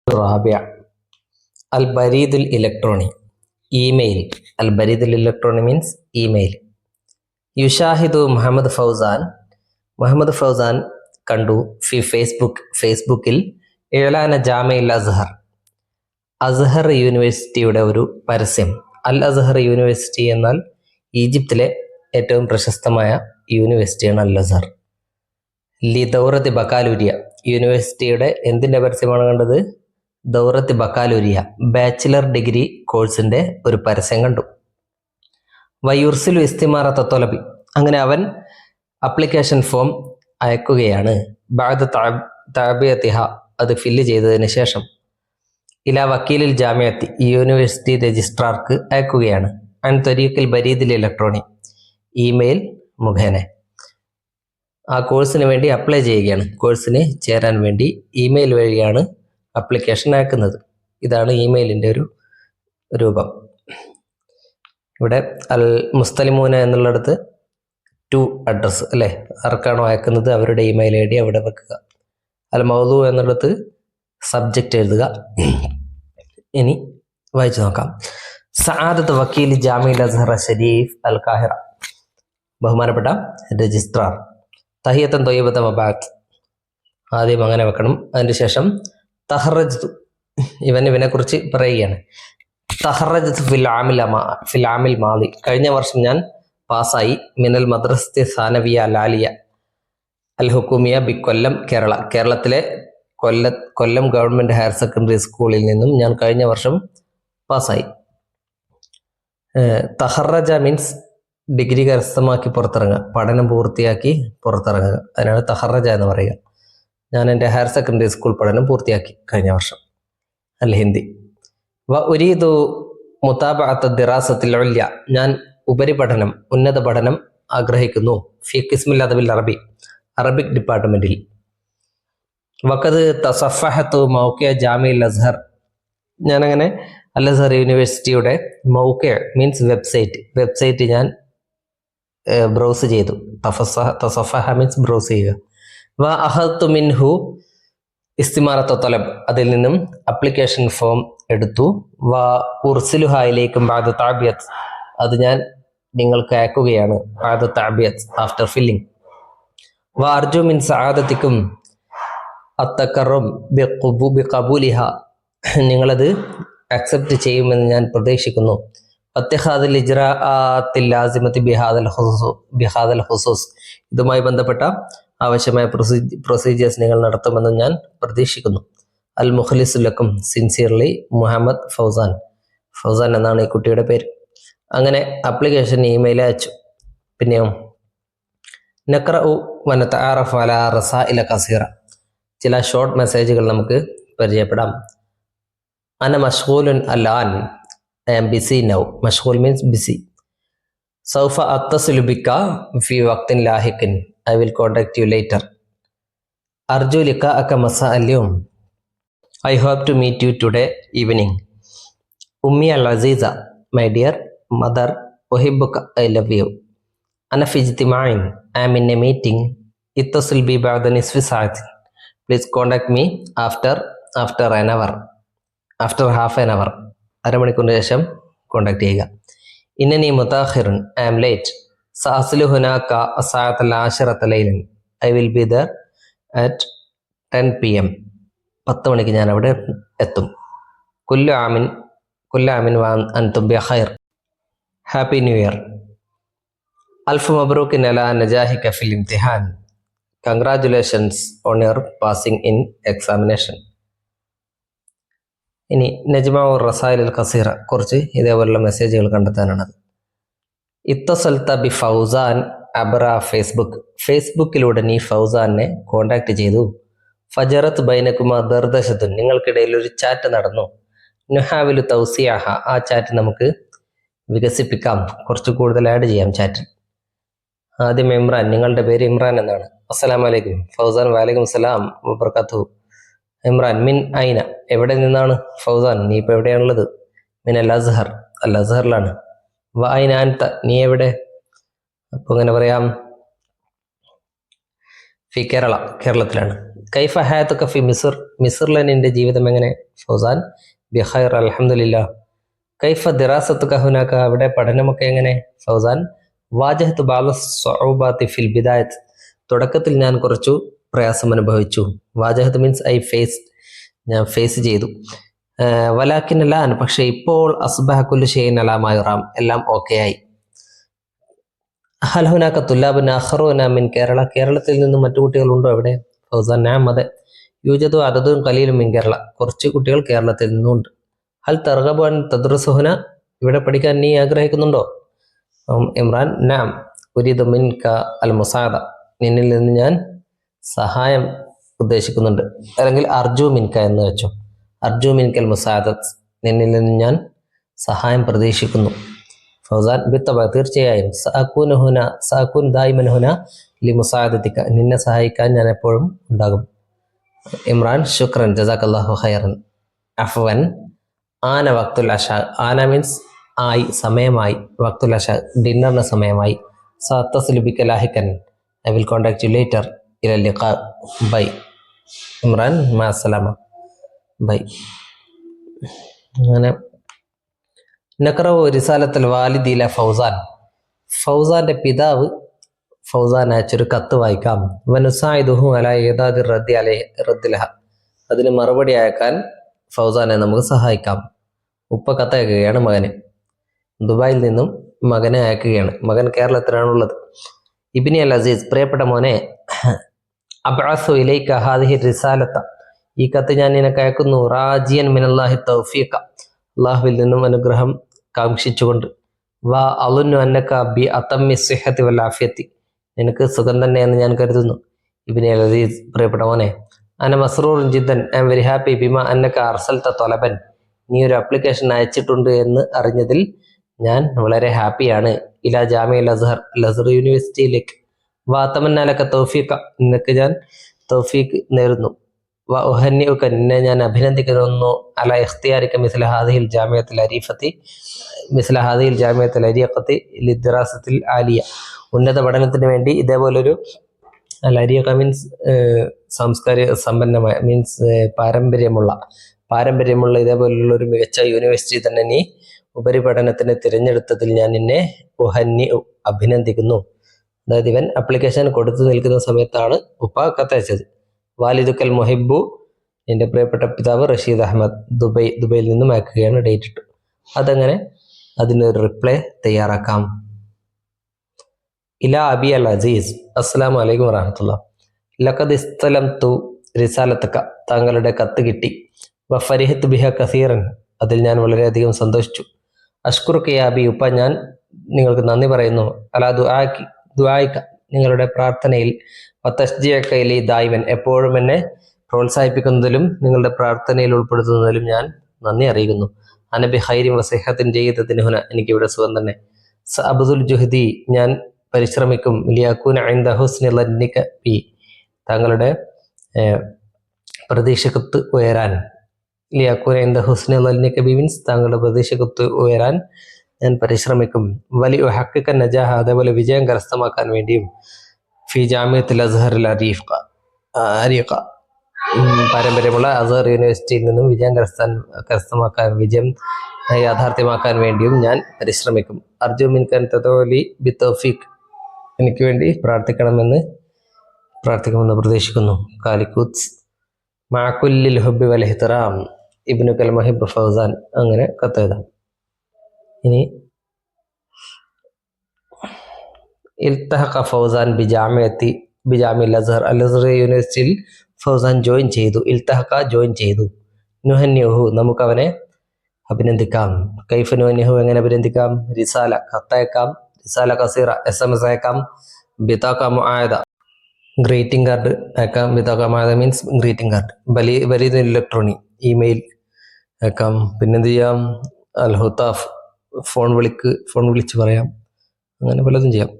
الرابع البريد الإلكتروني إيميل. البريد الإلكتروني means email. യുഷാഹിദു Muhammad Fauzan കണ്ടു ഫേസ്ബുക്കിൽ ഇഅ്ലാന ജാമിഉൽ അസ്ഹർ യൂണിവേഴ്സിറ്റിയുടെ ഒരു പരസ്യം. അൽ അസ്ഹർ യൂണിവേഴ്സിറ്റി എന്നാൽ ഈജിപ്തിലെ ഏറ്റവും പ്രശസ്തമായ യൂണിവേഴ്സിറ്റിയാണ് അൽ അസ്ഹർ. ലി ദൗറത്തി ബക്കാലൂരിയ യൂണിവേഴ്സിറ്റിയുടെ എന്തിൻ്റെ പരസ്യമാണ് കണ്ടത്? ദൗറത്ത് ബക്കാലൂരിയ ബാച്ചിലർ ഡിഗ്രി കോഴ്സിൻ്റെ ഒരു പരസ്യം കണ്ടു. വയുർസിലു ഇസ്തിമാറത്ത തൊലബി അങ്ങനെ അവൻ അപ്ലിക്കേഷൻ ഫോം അയക്കുകയാണ്. ബഅദ തഅബിയതിഹ അത് ഫില്ല് ചെയ്തതിന് ശേഷം. ഇലാ വക്കീലിൽ ജാമിയത്തി യൂണിവേഴ്സിറ്റി രജിസ്ട്രാർക്ക് അയക്കുകയാണ്. അൻ ത്വരീഖിൽ ബരീദിൽ ഇലക്ട്രോണി ഇമെയിൽ മുഖേന ആ കോഴ്സിന് വേണ്ടി അപ്ലൈ ചെയ്യുകയാണ്. കോഴ്സിന് ചേരാൻ വേണ്ടി ഇമെയിൽ വഴിയാണ് അപ്ലിക്കേഷൻ അയക്കുന്നത്. ഇതാണ് ഇമെയിലിൻ്റെ ഒരു രൂപം. ഇവിടെ അൽ മുസ്തലിമൂന എന്നുള്ളിടത്ത് ടു അഡ്രസ്സ് അല്ലേ, ആർക്കാണോ അയക്കുന്നത് അവരുടെ ഇമെയിൽ ഐ ഡി അവിടെ വെക്കുക. അൽ മൗദു എന്നുള്ളത് സബ്ജക്റ്റ് എഴുതുക. ഇനി വായിച്ചു നോക്കാം. സആദത്ത് വക്കീൽ ജാമിഉൽ അസ്ഹർ ഷരീഫ് അൽ ഖാഹിറ, ബഹുമാനപ്പെട്ട രജിസ്ട്രാർ. തഹിയത്തൻ തൊയ്യബത്തൻ വബാത്ത്, ആദ്യം അങ്ങനെ വെക്കണം. അതിന് ശേഷം തഹറജ്തു, ഇവനെ കുറിച്ച് പറയുകയാണ്. തഹറജ്തു ഫിൽ ആമിൽ മാദി, കഴിഞ്ഞ വർഷം ഞാൻ പാസ്സായി. മിനൽ മദ്രസത്തെ സാനവിയ ലാലിയ അൽ ഹുക്കൂമിയ ബി കൊല്ലം, കേരളത്തിലെ കൊല്ലം ഗവൺമെൻറ് ഹയർ സെക്കൻഡറി സ്കൂളിൽ നിന്നും ഞാൻ കഴിഞ്ഞ വർഷം പാസ്സായി. തഹറജ മീൻസ് ഡിഗ്രി കരസ്ഥമാക്കി പുറത്തിറങ്ങുക, പഠനം പൂർത്തിയാക്കി പുറത്തിറങ്ങുക, അതിനാണ് തഹറജ എന്ന് പറയുക. ഞാൻ എൻ്റെ ഹയർ സെക്കൻഡറി സ്കൂൾ പഠനം പൂർത്തിയാക്കി കഴിഞ്ഞ വർഷം. അൽ ഹിന്ദി. വ ഉരീദു മുതാബഅത്ത ദിറാസത്തിൽ ഉല്യ, ഞാൻ ഉപരിപഠനം ഉന്നത പഠനം ആഗ്രഹിക്കുന്നു. ഫി ഖിസ്മുൽ അദബിൽ അറബിക് ഡിപ്പാർട്ട്മെൻറ്റിൽ. വഖദ് തസഫഹത്തു മൗഖിഅ ജാമിഉൽ അസ്ഹർ, ഞാനങ്ങനെ അൽ അസ്ഹർ യൂണിവേഴ്സിറ്റിയുടെ മൗഖിഅ മീൻസ് വെബ്സൈറ്റ് ഞാൻ ബ്രൗസ് ചെയ്തു. തസഫഹ മീൻസ് ബ്രൗസ് ചെയ്യുക. വ അഖദ്തു മിൻഹു ഇസ്തിമാറത്ത തലബ്, അതിൽ നിന്നും അപ്ലിക്കേഷൻ ഫോം എടുത്തു. വ ഉർസിലുഹാ ഇലൈക്കും ബഅദ തഅബിയത്ത്, അത് ഞാൻ നിങ്ങൾക്ക് അയക്കുകയാണ്. ബഅദ തഅബിയത്ത് ആഫ്റ്റർ ഫില്ലിംഗ്. വ അർജു മിൻ സആദത്തിക്കും അത്തക്കറും ബിഖബൂലിഹ, നിങ്ങളത് അക്സെപ്റ്റ് ചെയ്യുമെന്ന് ഞാൻ പ്രതീക്ഷിക്കുന്നു. ഇത്തിഖാദുൽ ഇജ്റാഅത്തിൽ ലാസിമത്തി ബിഹാദൽ ഹുസൂസ്, ഇതുമായി ബന്ധപ്പെട്ട ആവശ്യമായ പ്രൊസീജിയേഴ്സ് നിങ്ങൾ നടത്തുമെന്ന് ഞാൻ പ്രതീക്ഷിക്കുന്നു. അൽ മുഖ്ലിസു ലക്കും, സിൻസിയർലി മുഹമ്മദ് ഫൗസാൻ എന്നാണ് ഈ കുട്ടിയുടെ പേര്. അങ്ങനെ അപ്ലിക്കേഷൻ ഇമെയിൽ അയച്ചു. പിന്നെയോ നഖ്റഉ വനതആറഫു അലാ റസാഇല ഖസീറ, ചില ഷോർട്ട് മെസ്സേജുകൾ നമുക്ക് പരിചയപ്പെടാം. അന മഷ്ഗൂലുൻ അൽആൻ, ഐ ആം ബിസി നൗ. മഷ്ഗൂൽ മീൻസ് ബിസി. സൗഫ അത്തസിലു ബിക ഫി വഖ്തിൻ ലാഹിഖിൻ, I will contact you later. അർജു ലിഖാഅക മസാ അൽ-യൗം, I hope to meet you today evening. ഉമ്മി അൽ അസീസ, മൈ ഡിയർ മദർ, ഉഹിബ്ബുക, ഐ ലവ് യു. അന ഫി ഇജ്തിമാഇൻ, I am in a meeting. ഇത്തസിൽ ബി ബഅദ നിസ്ഫി സഅത്തിൻ, please contact me after half an hour, അരമണിക്കൂറിന് ശേഷം കോൺടാക്ട് ചെയ്യുക. ഇന്നനി മുതാഖിറുൻ, ഐ ആം ലേറ്റ്. സഅസ്ലു ഹുനാക അസ്സഅത്തൽ ആശിറത ലൈലൻ, I will be there at 10 PM, 10 മണിക്ക് ഞാൻ അവിടെ എത്തും. കുല്ലു ആമിൻ വ അൻതും ബിഖൈർ, ഹാപ്പി ന്യൂ ഇയർ. അൽഫ് മബ്രൂക്കിൻ അലാ നജാഹിക ഫിൽ ഇംതിഹാൻ, congratulations on your passing in examination. ഇനി നജ്മഉർ റസായിൽ അൽ ഖസീറ, കുറച്ച് ഇതേപോലുള്ള മെസ്സേജുകൾ കണ്ടെത്താനാണത്. ഇത്തസൽത ബി ഫൗസാൻ അബ്ര ഫേസ്ബുക്കിലൂടെ നീ ഫൗസാനെ കോണ്ടാക്ട് ചെയ്തു. ഫജറത്ത് ബൈനക്കുമാ ദർദശത്തുൻ, നിങ്ങൾക്കിടയിൽ ഒരു ചാറ്റ് നടന്നു. നുഹാവിലു തൗസിയാഹ, ആ ചാറ്റ് നമുക്ക് വികസിപ്പിക്കാം, കുറച്ച് കൂടുതൽ ആഡ് ചെയ്യാം ചാറ്റിൽ. ആദ്യം ഇമ്രാൻ, നിങ്ങളുടെ പേര് ഇമ്രാൻ എന്നാണ്. അസ്സലാമു അലൈക്കും. ഫൗസാൻ, വലൈക്കും സലാം വബറകാതുഹു. ഇമ്രാൻ, മിൻ ഐന, എവിടെ നിന്നാണ്? ഫൗസാൻ, നീ ഇപ്പോൾ എവിടെയാണുള്ളത്? മിൻ അൽ അസ്ഹറിലാണ്. വ ഐന അൻത, നീ എവിടെ? അപ്പോൾ ഇങ്ങനെ പറയാം, ഫി കേരളത്തിലാണ്. കൈഫ ഹയാത്തുക ഫി മിസ്ർ, മിസ്റിലെ നിന്റെ ജീവിതം എങ്ങനെ? ഫൗസാൻ ബിഖൈർ അൽഹംദുലില്ലാ. കൈഫ ദിറാസത്തുക ഹുനാക, അവിടെ പഠനമൊക്കെ എങ്ങനെ? ഫൗസാൻ വാജഹത്തു ബഅദ സ്വഉബാത്തി ഫിൽ ബിദായത്ത്, തുടക്കത്തിൽ ഞാൻ കുറച്ചു പ്രയാസം അനുഭവിച്ചു. വാജഹത്ത് മീൻസ് ഐ ഫേസ്, ഞാൻ ഫേസ് ചെയ്തു. വലാക്കിൻ ലാൻ, പക്ഷെ ഇപ്പോൾ അസ്ബഹ കുല്ലു ഷൈഇൻ അലാ മാ യുറാം, എല്ലാം ഓക്കെ ആയി. ഹൽ ഹുനാക തുല്ലാബുൻ ആഖറൂന മിൻ കേരള, കേരളത്തിൽ നിന്നും മറ്റു കുട്ടികളുണ്ടോ അവിടെ? ഫൗസാൻ നഅം, അതെ. യൂജദു അദദുൻ ഖലീലും മിൻ കേരള, കുറച്ച് കുട്ടികൾ കേരളത്തിൽ നിന്നുണ്ട്. ഹൽ തർഗബു അൻ തദ്റുസു ഹുന, ഇവിടെ പഠിക്കാൻ നീ ആഗ്രഹിക്കുന്നുണ്ടോ? ഇമ്രാൻ നഅം ഉരീദു മിൻക അൽ മുസാഅദ, നിന്നിൽ നിന്ന് ഞാൻ സഹായം ഉദ്ദേശിക്കുന്നുണ്ട്. അല്ലെങ്കിൽ അർജു മിൻക എന്ന് വെച്ചോ. അർജു മിൻകൽ മുസാഅദത്ത്, നിന്നിൽ നിന്ന് ഞാൻ സഹായം പ്രതീക്ഷിക്കുന്നു. ഫൗസാൻ ബിത്തബ, തീർച്ചയായും. സഅകൂനു ഹുന, സഅകൂൻ ദായിമൻ ഹുന ലി മുസാഅദതിക, നിന്നെ സഹായിക്കാൻ ഞാൻ എപ്പോഴും ഉണ്ടാകും. ഇമ്രാൻ ശുക്രൻ ജസാക്കല്ലാഹു ഖൈറൻ. അഫ്വൻ ആന വക്തുൽ അഷ, ആന മീൻസ് ആയി, സമയമായി. വക്തുൽ അഷ, ഡിന്നറിന് സമയമായി. സഅത്തസിലു ബിക ലാഹിക്കൻ, I will contact you later. ഇല ലിഖാ, ബൈ. ഇമ്രാൻ മാ അസ്സലാമ, ബൈ. അങ്ങനെ നഖറവു റിസാലത്തുൽ വാലിദില ഫൗസാൻ, ഫൗസാന്റെ പിതാവ് ഫൗസാൻ അയച്ചൊരു കത്ത് വായിക്കാം. വനുസായിദുഹു അലാ ഇദാദി റദ്ദിലഹ, അതിന് മറുപടി അയക്കാൻ ഫൗസാനെ നമുക്ക് സഹായിക്കാം. ഉപ്പ കത്തയക്കുകയാണ് മകന്, ദുബായിൽ നിന്നും മകനെ അയക്കുകയാണ്. മകൻ കേരളത്തിലാണുള്ളത്. ഇബ്നി അൽ അസീസ്, പ്രിയപ്പെട്ട മോനെ, അബ്അസു ഇലൈക ഹാദിഹി റിസാലത്ത, ഈ കത്ത് ഞാൻ നിനക്ക് അയക്കുന്നു. റാജിയൻ മിനല്ലാഹി തൗഫീഖ, അള്ളാഹുവിൽ നിന്നും അനുഗ്രഹം കാംക്ഷിച്ചുകൊണ്ട്. വാ അളുന്നു അന്നക ബി അതമ്മി സിഹത്തി വൽ ആഫിയത്തി, നിനക്ക് സുഖം തന്നെയെന്ന് ഞാൻ കരുതുന്നു. ഇബ്നി അൽ അസീസ്, പ്രിയപ്പെട്ട മോനെ, അന മസ്റൂറുൻ ജിദ്ദൻ, I am very happy. Bima അന്നക അർസൽത ത്വലബൻ, നീ ഒരു അപ്ലിക്കേഷൻ അയച്ചിട്ടുണ്ട് എന്ന് അറിഞ്ഞതിൽ ഞാൻ വളരെ ഹാപ്പിയാണ്. ഇലാ ജാമിഅൽ അസ്ഹർ, അസ്ഹർ യൂണിവേഴ്സിറ്റിയിലേക്ക്. വാ തമന്ന ലക തൗഫീഖ, നിനക്ക് ഞാൻ തൗഫീഖ് നേരുന്നു. വ ഉഹന്നിഉക, നിന്നെ ഞാൻ അഭിനന്ദിക്കുന്നു. അല ഇഖ്തിയാരിക മിസ്ല ഹാദിഹിൽ ജാമിഅത്തുൽ അരീഫത്തി, മിസ്ല ഹാദിഹിൽ ജാമിഅത്തുൽ അരീഖത്തി ലിദ്റാസത്തിൽ ആലിയ, ഉന്നത പഠനത്തിന് വേണ്ടി ഇതേപോലൊരു, അൽ അരീഖ മീൻസ് സാംസ്കാരിക സമ്പന്നമായ, മീൻസ് പാരമ്പര്യമുള്ള ഇതേപോലുള്ള ഒരു മികച്ച യൂണിവേഴ്സിറ്റി തന്നെ നീ ഉപരിപഠനത്തിന് തിരഞ്ഞെടുത്തതിൽ ഞാൻ നിന്നെ അഭിനന്ദിക്കുന്നു. അതായത് ഇവൻ അപ്ലിക്കേഷൻ കൊടുത്തു നിൽക്കുന്ന സമയത്താണ് ഉപ്പ കത്തയച്ചത്. വാലിദുക്കൽ മുഹിബു, എൻ്റെ പ്രിയപ്പെട്ട പിതാവ് റഷീദ് അഹമ്മദ്, ദുബൈയിൽ നിന്നും അയക്കുകയാണ്, ഡേറ്റ് ഇട്ടു. അതങ്ങനെ അതിനൊരു റിപ്ലൈ തയ്യാറാക്കാം. ഇലാ അബി അൽ അസീസ്, അസ്സലാമു അലൈക്കും വറഹ്മത്തുള്ളാഹി. ലഖദ് ഇസ്തലംതു റിസാലത്തക, താങ്കളുടെ കത്ത് കിട്ടി. വഫരിഹത്ത് ബിഹ കസീറൻ, അതിൽ ഞാൻ വളരെയധികം സന്തോഷിച്ചു. അഷ്കുറുക യാ അബി, ഉപ്പ ഞാൻ നിങ്ങൾക്ക് നന്ദി പറയുന്നു. അലാ ദുആയിക, നിങ്ങളുടെ പ്രാർത്ഥനയിൽ. വതശ്ജിഅക ഇലൈ ദായിമൻ, എപ്പോഴും എന്നെ പ്രോത്സാഹിപ്പിക്കുന്നതിലും നിങ്ങളുടെ പ്രാർത്ഥനയിൽ ഉൾപ്പെടുത്തുന്നതിലും ഞാൻ നന്ദി അറിയിക്കുന്നു. അനബി ഖൈരിൻ വസിഹത്തിൻ ജയ്യിദത്തിൻ ഹുന, എനിക്കിവിടെ സുഖം തന്നെ. സഅബ്ദുൽ ജുഹ്ദി, ഞാൻ പരിശ്രമിക്കും. ലിയകൂന ഇൻദ ഹുസ്നി ളന്നിക ബി, താങ്കളുടെ പ്രതീക്ഷയ്ക്കൊത്ത് ഉയരാൻ. ലിയകൂന ഇൻദ ഹുസ്നി ളന്നിക ബി മീൻസ് താങ്കളുടെ പ്രതീക്ഷയ്ക്കൊത്ത് ഉയരാൻ ഞാൻ പരിശ്രമിക്കും. വലി ഉഹഖിഖ നജാഹ, അതേപോലെ വിജയം കരസ്ഥമാക്കാൻ വേണ്ടിയും. ഫി ജാമിഅത്തുൽ അസ്ഹറിൽ അരീഖ, പാരമ്പര്യമുള്ള അസ്ഹർ യൂണിവേഴ്സിറ്റിയിൽ നിന്നും വിജയം കരസ്ഥമാക്കാൻ, വിജയം യാഥാർത്ഥ്യമാക്കാൻ വേണ്ടിയും ഞാൻ പരിശ്രമിക്കും. അർജു മിൻക അൻ തദഉലി ബിത്തൗഫീഖ്, എനിക്ക് വേണ്ടി പ്രാർത്ഥിക്കുമെന്ന് പ്രതീക്ഷിക്കുന്നു. കാലിക്കൂത്ത് മഅകുല്ലിൽ ഹുബ്ബി വൽ ഇഹ്തിറാം, ഇബ്നുകൽ മുഹിബ് ഫൗസാൻ. അങ്ങനെ കത്തെഴുതാം. ഇനി ഇൽതഹഖ ഫൗസാൻ ബിജാമിഅൽ അസ്ഹർ, അൽ അസ്ഹർ യൂണിവേഴ്സിറ്റിയിൽ ഫൗസാൻ ജോയിൻ ചെയ്തു. ഇൽതഹഖ, ജോയിൻ ചെയ്തു. നുഹന്നിഹു, നമുക്ക് അവനെ അഭിനന്ദിക്കാം. കൈഫ നുഹന്നിഹു, എങ്ങനെ അഭിനന്ദിക്കാം? റിസാല, കത്തയക്കാം. റിസാല കസീറ, SMS അയക്കാം. ബിതാഖ മുആദ, ഗ്രീറ്റിംഗ് കാർഡ് അയക്കാം. ബിതാഖ മുആദ മീൻസ് ഗ്രീറ്റിംഗ് കാർഡ്. ബരീദ് ഇലക്ട്രോണിക്, ഇമെയിൽ അയക്കാം. പിന്നെന്ത് ചെയ്യാം? അൽ ഹുതാഫ്, ഫോൺ വിളിച്ച് പറയാം. അങ്ങനെ പലതും ചെയ്യാം.